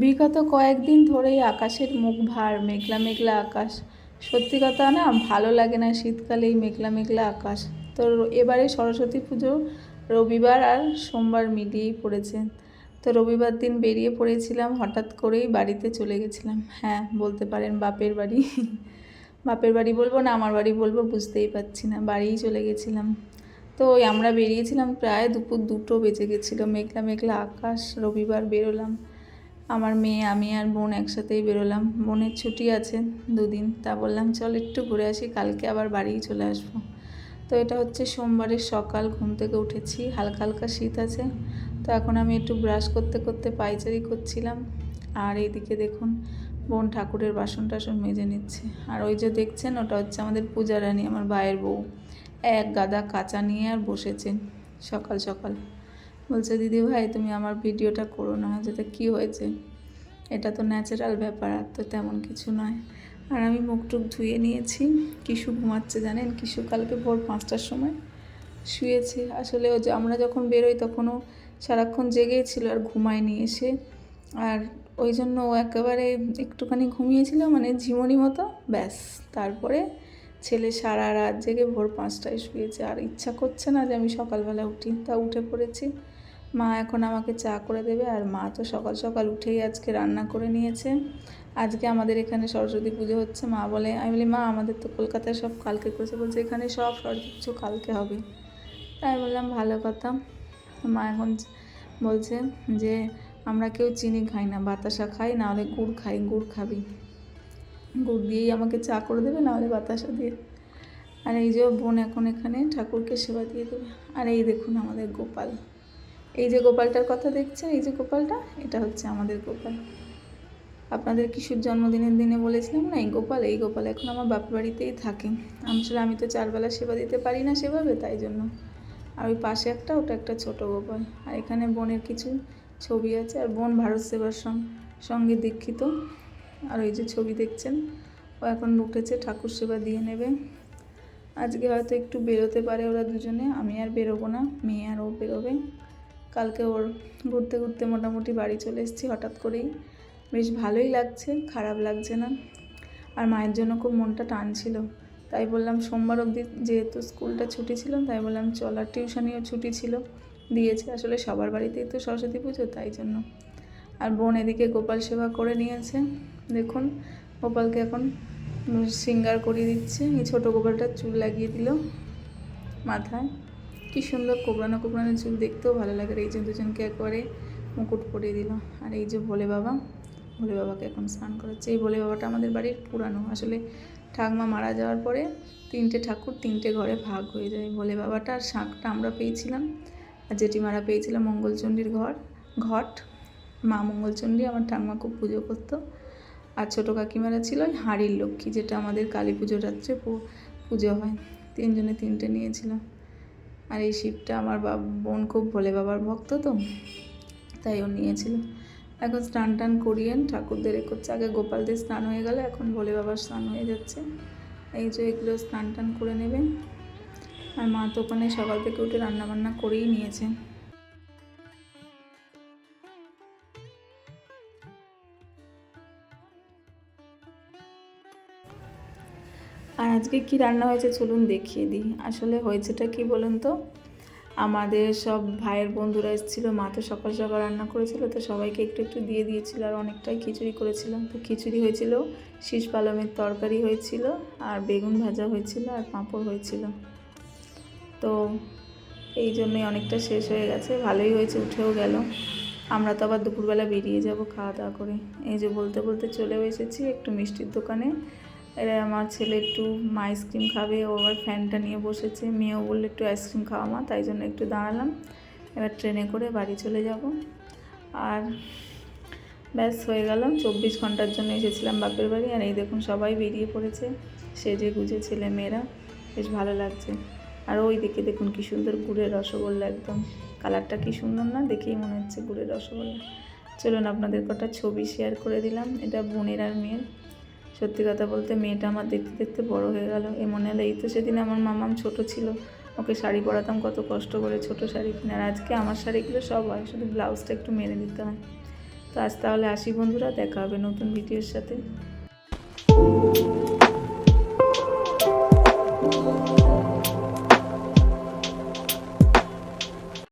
বিগত কয়েকদিন ধরেই আকাশের মুখ ভার, মেঘলা মেঘলা আকাশ। সত্যি কথা না, ভালো লাগে না শীতকালে এই মেঘলা মেঘলা আকাশ। তো এবারে সরস্বতী পুজো রবিবার আর সোমবার মিলিয়েই পড়েছে। তো রবিবার দিন বেরিয়ে পড়েছিলাম, হঠাৎ করেই বাড়িতে চলে গেছিলাম। হ্যাঁ, বলতে পারেন বাপের বাড়ি। বাপের বাড়ি বলবো না আমার বাড়ি বলবো বুঝতেই পারছি না, বাড়িই চলে গেছিলাম। তো ওই আমরা বেরিয়েছিলাম প্রায় দুপুর 2টো বেজে গেছিলো। মেঘলা মেঘলা আকাশ, রবিবার বেরোলাম। আমার মেয়ে, আমি আর বোন একসাথেই বেরোলাম। বোনের ছুটি আছে 2 দিন, তা বললাম চল একটু ঘুরে আসি, কালকে আবার বাড়িই চলে আসবো। তো এটা হচ্ছে সোমবারের সকাল, ঘুম থেকে উঠেছি, হালকা হালকা শীত আছে। তো এখন আমি একটু ব্রাশ করতে করতে পায়চারি করছিলাম। আর এইদিকে দেখুন বোন ঠাকুরের বাসন টাসন মেজে নিচ্ছে। আর ওই যে দেখছেন ওটা হচ্ছে আমাদের পূজা রানী, আমার ভাইয়ের বউ। এক গাদা কাঁচা নিয়ে আর বসেছেন সকাল সকাল। বলছে দিদি ভাই তুমি আমার ভিডিওটা করো না। যেটা কি হয়েছে, এটা তো ন্যাচারাল ব্যাপার, আর তো তেমন কিছু নয়। আর আমি মুখ টুক ধুয়ে নিয়েছি। কিশু ঘুমাচ্ছে জানেন, কিশু কালকে ভোর 5টার সময় শুয়েছে। আসলে ও যে আমরা যখন বেরোই তখনও সারাক্ষণ জেগেই ছিল আর ঘুমায়নি এসে। আর ওই জন্য ও একেবারে একটুখানি ঘুমিয়েছিল, মানে ঝিমুনি মতো, ব্যাস। তারপরে ছেলে সারা রাত জেগে ভোর 5টায় শুয়েছে। আর ইচ্ছা করছে না যে আমি সকালবেলা উঠি, তা উঠে পড়েছি। মা এখন আমাকে চা করে দেবে। আর মা তো সকাল সকাল উঠেই আজকে রান্না করে নিয়েছে। আজকে আমাদের এখানে সরস্বতী পুজো হচ্ছে। মা বলে, আমি বলি মা আমাদের তো কলকাতায় সব কালকে করেছে। বলছে এখানে সব সরস্বতী পুজো কালকে হবে। তাই বললাম ভালো কথা। মা এখন বলছে যে আমরা কেউ চিনি খাই না, বাতাসা খাই, নাহলে গুড় খাই। গুড় খাবি, গুড় দিয়েই আমাকে চা করে দেবে, নাহলে বাতাসা দিয়ে। আর এই যে বোন এখন এখানে ঠাকুরকে সেবা দিয়ে দেবে। আর এই দেখুন আমাদের গোপাল, এই যে গোপালটার কথা দেখছেন, এই যে গোপালটা, এটা হচ্ছে আমাদের গোপাল। আপনাদের কিশোর জন্মদিনের দিনে বলেছিলাম না, এই গোপাল এখন আমার বাপের বাড়িতেই থাকে। আসলে আমি তো 4 বেলা সেবা দিতে পারি না সেভাবে, তাই জন্য। আর ওই পাশে একটা, ওটা একটা ছোট গোপাল। আর এখানে বোনের কিছু ছবি আছে। আর বোন ভারত সেবার সঙ্গে দীক্ষিত। আর ওই যে ছবি দেখছেন, ও এখন উঠেছে, ঠাকুর সেবা দিয়ে নেবে। আজকে হয়তো একটু বেরোতে পারে ওরা দুজনে, আমি আর বেরোবো না, মেয়ে আর ও বেরোবে। কালকে ওর ঘুরতে ঘুরতে মোটামুটি বাড়ি চলে এসেছি হঠাৎ করেই। বেশ ভালোই লাগছে, খারাপ লাগছে না। আর মায়ের জন্য খুব মনটা টানছিল, তাই বললাম সোমবার অবধি যেহেতু স্কুলটা ছুটি ছিল, তাই বললাম চল। আর টিউশনিও ছুটি ছিল, দিয়েছে। আসলে সবার বাড়িতেই তো সরস্বতী পুজো, তাই জন্য। আর বোন এদিকে গোপাল সেবা করে নিয়েছে। দেখুন গোপালকে এখন শৃঙ্গার করিয়ে দিচ্ছে। এই ছোটো গোপালটার চুল লাগিয়ে দিল মাথায়, কি সুন্দর কোবরানো কোবরানো চুল, দেখতেও ভালো লাগে। এই যে দুজনকে একবারে মুকুট পরিয়ে দিল। আর এই যে ভোলে বাবা, ভোলে বাবাকে এখন স্নান করাচ্ছে। এই ভোলে বাবাটা আমাদের বাড়ির পুরানো। আসলে ঠাকমা মারা যাওয়ার পরে 3টে ঠাকুর 3টে ঘরে ভাগ হয়ে যায়। ভোলে বাবাটা আর শাঁখটা আমরা পেয়েছিলাম, আর জেঠিমারা পেয়েছিল মঙ্গলচণ্ডীর ঘট। মা মঙ্গলচণ্ডী আমার ঠাকমা খুব পুজো করতো। আর ছোটো কাকিমারা ছিল হাঁড়ির লক্ষ্মী, যেটা আমাদের কালী পুজোর রাত্রে পুজো হয়। 3জনে 3টে নিয়েছিল। আর এই শিবটা আমার বোন খুব ভোলে বাবার ভক্ত, তো তাই ও নিয়েছিল। এখন স্নান টান করিয়ে ঠাকুরদের এ করছে। আগে গোপালদের স্নান হয়ে গেলে এখন ভোলে বাবার স্নান হয়ে যাচ্ছে। এই যে এগুলো স্নান টান করে নেবে। আর মা তো ওখানে সকাল থেকে উঠে রান্নাবান্না করেই নিয়েছে। আর আজকে কি রান্না হয়েছে চলুন দেখিয়ে দিই। আসলে হয়েছেটা কি বলুন তো, আমাদের সব ভাইয়ের বন্ধুরা এসেছিলো। মা তো সকাল সকাল রান্না করেছিল, তো সবাইকে একটু একটু দিয়ে দিয়েছিল। আর অনেকটাই খিচুড়ি করেছিলাম। তো খিচুড়ি হয়েছিল, শীষ পালমের তরকারি হয়েছিল, আর বেগুন ভাজা হয়েছিল, আর পাঁপড় হয়েছিল। তো এই জন্যই অনেকটা শেষ হয়ে গেছে। ভালোই হয়েছে, উঠেও গেল। আমরা তো আবার দুপুরবেলা বেরিয়ে যাব খাওয়া দাওয়া করে। এই যে বলতে বলতে চলেও এসেছি একটু মিষ্টির দোকানে। এরা আমার ছেলে একটু আইসক্রিম খাবে, ও আবার ফ্যানটা নিয়ে বসেছে। মেয়েও বললে একটু আইসক্রিম খাওয়া মা, তাই জন্য একটু দাঁড়ালাম। এবার ট্রেনে করে বাড়ি চলে যাব। আর ব্যাস হয়ে গেল। 24 ঘন্টার জন্য এসেছিলাম বাপের বাড়ি। আর এই দেখুন সবাই বেরিয়ে পড়েছে সেজে গুজে, ছেলে মেয়েরা, বেশ ভালো লাগছে। আর ওই দিকে দেখুন কি সুন্দর গুড়ের রসগোল্লা, একদম কালারটা কি সুন্দর না, দেখেই মনে হচ্ছে গুড়ের রসগোল্লা। চলুন আপনাদের কটা ছবি শেয়ার করে দিলাম। এটা বোনের আর মেয়ের। সত্যি কথা বলতে মেয়েটা আমার দেখতে দেখতে বড় হয়ে গেল। এ মনে হলো এই তো সেদিন আমার মামাম ছোট ছিল, ওকে শাড়ি পরাতাম কত কষ্ট করে, ছোট শাড়ি কিনে। আর আজকে আমার শাড়িগুলো সব হয়, শুধু ব্লাউজটা একটু মেরে দিতে হয়। তো আজ তাহলে আসি বন্ধুরা, দেখা হবে নতুন ভিডিওর সাথে।